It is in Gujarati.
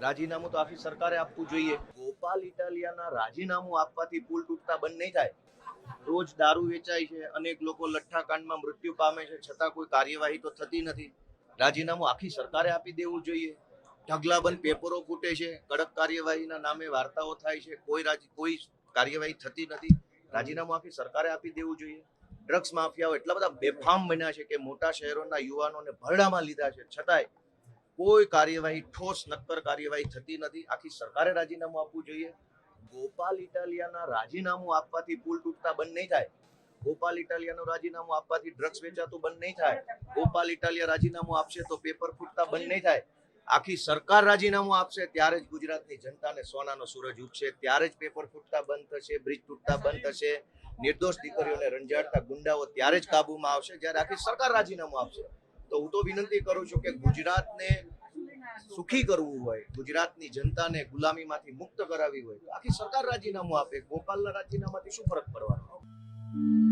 રાજીનામું તો આખી સરકારે આપવું જોઈએ. ગોપાલ ઇટાલિયાના રાજીનામું આપવાથી પુલ તૂટતા બંધ નહીં થાય. રોજ દારૂ વેચાય છે, અનેક લોકો લઠ્ઠાકાંડમાં મૃત્યુ પામે છે, છતાં કોઈ કાર્યવાહી તો થતી નથી. રાજીનામું આખી સરકારે આપી દેવું જોઈએ. ઢગલાબંધ પેપરો ફૂટે છે, કડક કાર્યવાહીના નામે વાર્તાઓ થાય છે, કોઈ કાર્યવાહી થતી નથી. રાજીનામું આખી સરકારે આપી દેવું જોઈએ. ડ્રગ્સ માફિયાઓ એટલા બધા બેફામ બન્યા છે કે મોટા શહેરોના યુવાનોને ભરડામાં લીધા છે, છતાંય કોઈ કાર્યવાહી, ઠોસ નક્કર કાર્યવાહી થતી નથી. આખી સરકારે રાજીનામું આપવું જોઈએ. ગોપાલ ઇટાલિયાના રાજીનામું આપવાથી પુલ તૂટતા બંધ નહીં થાય. ગોપાલ ઇટાલિયાનું રાજીનામું આપવાથી ડ્રગ્સ વેચાતું બંધ નહીં થાય. ગોપાલ ઇટાલિયા રાજીનામું આપશે તો પેપર ફૂટતા બંધ નહીં થાય. આખી સરકાર રાજીનામું આપશે ત્યારે જ ગુજરાતની જનતાને સોનાનો સૂરજ ઉગશે, ત્યારે જ પેપર ફૂટતા બંધ થશે, બ્રિજ તૂટતા બંધ થશે, નિર્દોષ દીકરીઓને રંજાડતા ગુંડાઓ ત્યારે જ કાબુમાં આવશે જ્યારે આખી સરકાર રાજીનામું આપશે. તો હું તો વિનંતી કરું છું કે ગુજરાતને સુખી કરવું હોય, ગુજરાતની જનતાને ગુલામીમાંથી મુક્ત કરાવી હોય તો આખી સરકાર રાજીનામું આપે. ગોપાલના રાજીનામાથી શું ફરક પડવાનો?